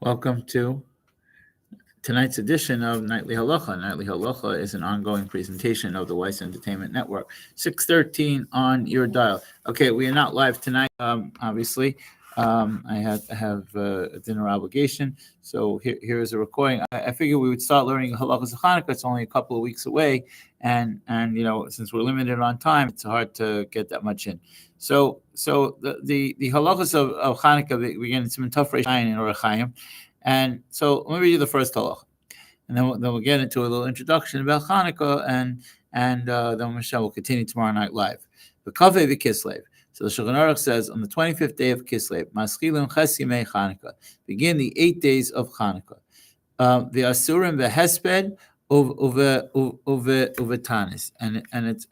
Welcome to tonight's edition of Nightly Halacha. Nightly Halacha is an ongoing presentation of the Weiss Entertainment Network. 6:13 on your dial. Okay, we are not live tonight. Obviously, I have a dinner obligation, so here is a recording. I figured we would start learning Halachas of Chanukah. It's only a couple of weeks away, and since we're limited on time, it's hard to get that much in. So the halachas of Chanukah begin in Tov Reish Ayin in Orach Chaim. And so let me read you the first halacha, and then we'll get into a little introduction about Hanukkah, and then Michelle will continue tomorrow night live. The Kaveh v'Kislev. So the Shulchan Aruch says on the 25th day of Kislev, Maschilim Ches Yimei Chanukah, begin the 8 days of Chanukah. The Asurim v'Hesped uvetanis, and it's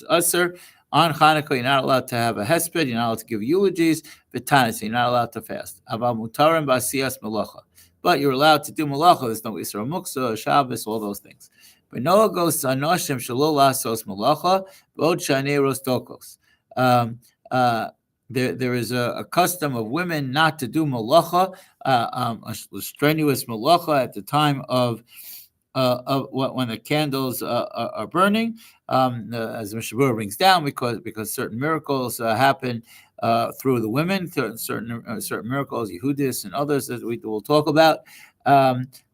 Asur. On Hanukkah, you're not allowed to have a hesped, you're not allowed to give eulogies, v'tanis, you're not allowed to fast. Aval mutarim b'asiyas melacha. But you're allowed to do malacha. There's no Isra Muksa, Shabbos, all those things. But Noah goes to Anoshim Shalol Lasos Malacha, Bod Shanei Rostokos. There is a custom of women not to do malacha, a strenuous malacha at the time of when the candles are burning, as Mishabur brings down, because certain miracles happen through the women, certain miracles, Yehudis and others that we will talk about.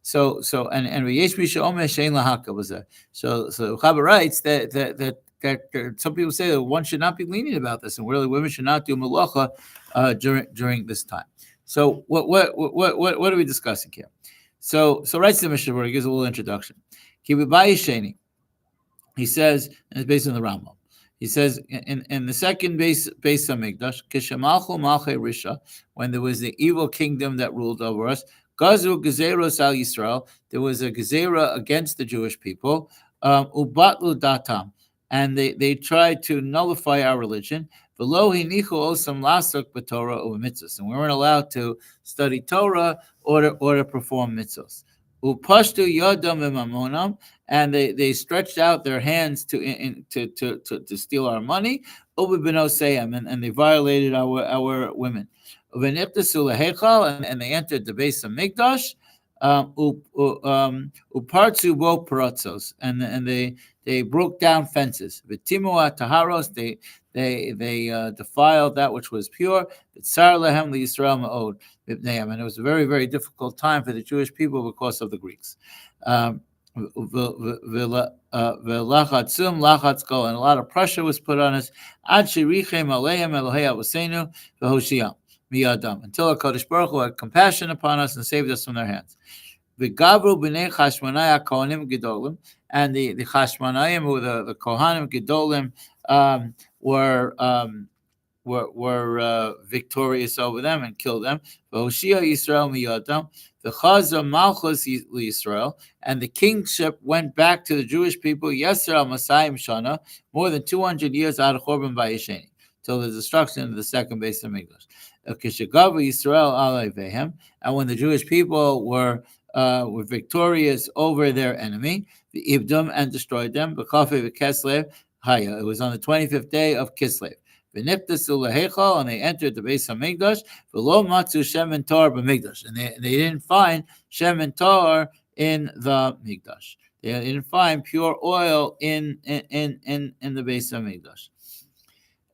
So Yesh Misha Omer Shein Lahaka was there. So Chaba writes that some people say that one should not be lenient about this, and really women should not do malacha during this time. So what are we discussing here? So writes the Mishnah where he gives a little introduction. He says, and it's based on the Rambam. He says in the second base of Mikdash, Kishamalchu Malchei Risha, when there was the evil kingdom that ruled over us, Gazu Gezeros al Yisrael, there was a Gezerah against the Jewish people, Ubatlu Datam, and they tried to nullify our religion. V'lo hinichu osam lasok b'Torah or mitzvos, and we weren't allowed to study Torah or to perform mitzvos. Upashtu yodam v'mamonam, and they stretched out their hands to steal our money. Ubibenosayim, and they violated our women. Uveniptasu lehechal, and they entered the base of Mikdash. Upartzu bo paratzos, and they broke down fences. V'timua taharos, they defiled that which was pure. Tsar lehem liYisrael ma'od b'pneihem, and it was a very, very difficult time for the Jewish people because of the Greeks. V'lachatzum lachatzko, and a lot of pressure was put on us. Ad shirichem alehem Elohei avosenu v'hoshiyam miyadam, until HaKadosh Baruch Hu had compassion upon us and saved us from their hands. V'gavru b'nei Chashmonai kohanim gedolim, and the Chashmonaim, who were the Kohanim Gedolim, were victorious over them and killed them. V'hoshia Yisrael miyadam, v'chaza malchus Yisrael, and the kingship went back to the Jewish people. Yeser al Masayim Shana, more than 200 years out of Chorban Vayisheni, till the destruction of the second base of Mikdash. Kishagav Yisrael alayvehem, and when the Jewish people were victorious over their enemy, the Ibdum, and destroyed them. B'Kafeh v'Keslev Haya. It was on the 25th day of Kislev. V'Niptasu lehechal, and they entered the base of Mikdash. V'lo matzu Shem and Tar b'Mikdash, and they didn't find Shem and Tar in the Mikdash. They didn't find pure oil in the base of Mikdash.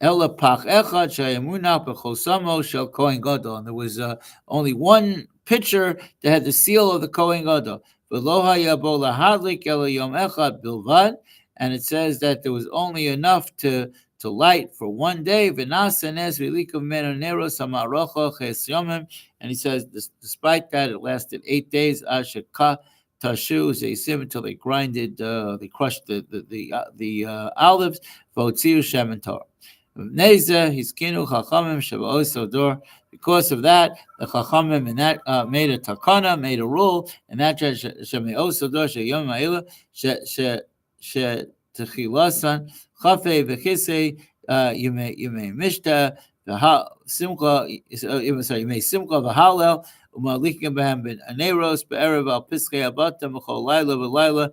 Ela pach echad shayamuna b'chosamo shel Kohen Gadol, and there was only one pitcher that had the seal of the Kohen Gadol. V'lo hayabo lahadlik ela yom echad bilvad, and it says that there was only enough to light for one day. V'nasa nes v'likav menu neros hamarocha ches yomim, and he says despite that it lasted 8 days. Ashaka tashu zeisim, until they grinded, they crushed the olives. V'otziu shem and Torah. Because of that, the Chachamim in that made a takana, made a rule, and that shetechilasan chafei v'chisei yimei mishta simcha. Sorry, yimei simcha v'halel umalikim b'hem ben aneros be'erev al piskei abatim v'chol laila v'laila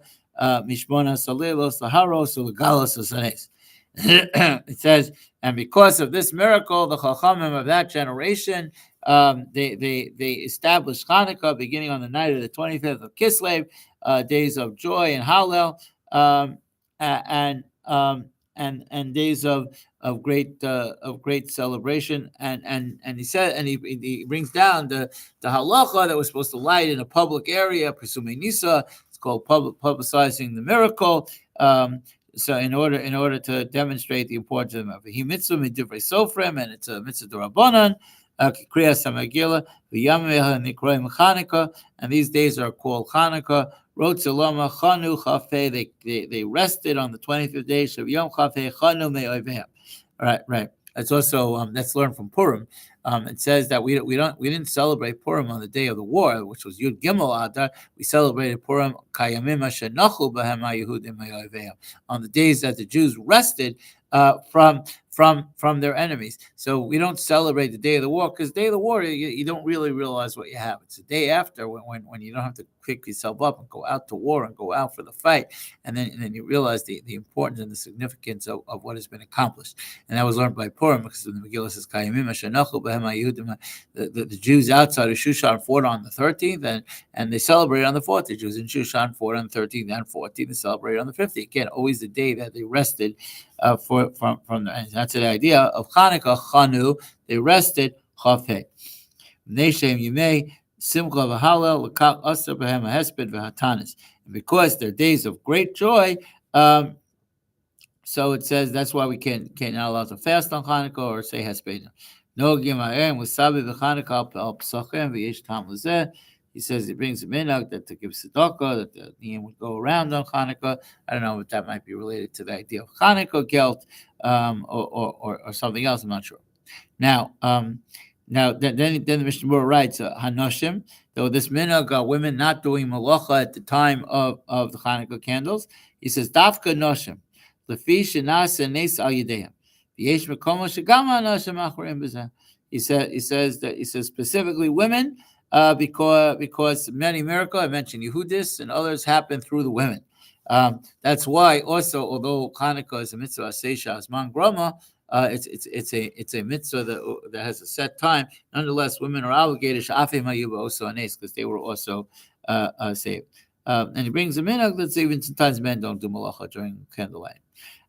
mishmona salilos laharos u'legalos u'sanes. It says, and because of this miracle, the Chachamim of that generation they established Chanukah beginning on the night of the 25th of Kislev, days of joy and Hallel, and days of great celebration. And he said, and he brings down the halacha that was supposed to light in a public area, presuming Nisa. It's called publicizing the miracle. So in order to demonstrate the importance of the mitzvah midivrei sofrim, and it's a mitzvah d'Rabbanan, kriyas hamagila, v'yameh nikroim Chanukah, and these days are called Chanukah. Rotzalama chanu chafei. They rested on the 25th day. Shav yom chafei chanu me'ovehem. Right. That's also that's learned from Purim. It says that we didn't celebrate Purim on the day of the war, which was Yud Gimel Adar. We celebrated Purim kayamim asher nachu b'hem haYehudim me'ovehem, on the days that the Jews rested from their enemies. So we don't celebrate the day of the war, because the day of the war you don't really realize what you have. It's the day after when you don't have to pick yourself up and go out to war and go out for the fight, and then you realize the importance and the significance of what has been accomplished. And that was learned by Purim, because the Megillah says Kayimim Ashanachu B'hem HaYehudim. The Jews outside of Shushan fought on the 13th, and they celebrated on the 14th. The Jews in Shushan fought on the 13th and 14th, they celebrated on the 15th. Again, always the day that they rested from the. That's the idea of Chanukah. Chanu, they rested. Chafei. Neshem Yimei Simcha v'Halel l'kach asar b'hem ha'hesped v'hatanis. And because they're days of great joy, so it says that's why we can't not allowed to fast on Chanukah or say hesped. No gimayim wasabi v'Chanukah al psachem v'yesh tam l'zeh. He says he brings a minhag that to give tzedakah, that the niyam would go around on Chanukah. I don't know if that might be related to the idea of Chanukah guilt, or something else. I'm not sure. Now, then the Mishnah Berurah writes, Hanoshim, though this minhag, women not doing malacha at the time of the Chanukah candles, he says, Dafka noshim, lefi shenasa nes al yedeim, v'yesh mekomo shegam hanoshim achorim b'zeh. He says specifically women, because many miracles, I mentioned Yehudis and others, happen through the women. That's why also, although Chanukah is a mitzvah seisha asman grama, it's a mitzvah that has a set time. Nonetheless, women are obligated shafim hayuba also anes, because they were also saved. And he brings a minhag that even sometimes men don't do malacha during candlelight.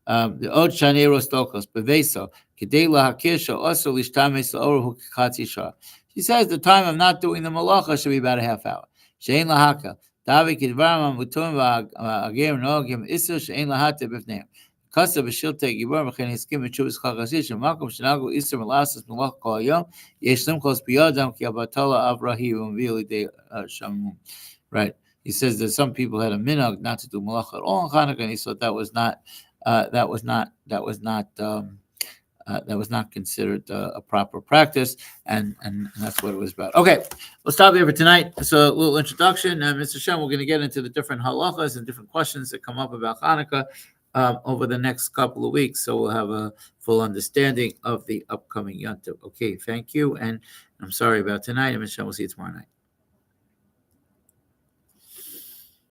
The od shanei rostokos beveso kedei lahakisha also lishtames laoru hukatzi shah. He says the time of not doing the malacha should be about a half hour. Shein lahaka davi kidvaram mutum v'agim noagim isu shein lahate b'fneim. Kasa b'shiltei gibor v'chen hiskim b'chuvas chagasish v'makom shenagu isu melasas malacha kol yom yesh limchos biyadam ki abatala avrahi v'mvili de shamum. Right. He says that some people had a minhag not to do malacha at all in Chanukah, and he thought that was not considered a proper practice, and that's what it was about. Okay, we'll stop here for tonight. So a little introduction, and Mr. Shem, we're going to get into the different halachas and different questions that come up about Chanukah over the next couple of weeks, so we'll have a full understanding of the upcoming Yom Tov. Okay, thank you, and I'm sorry about tonight, and Mr. Shem, we'll see you tomorrow night.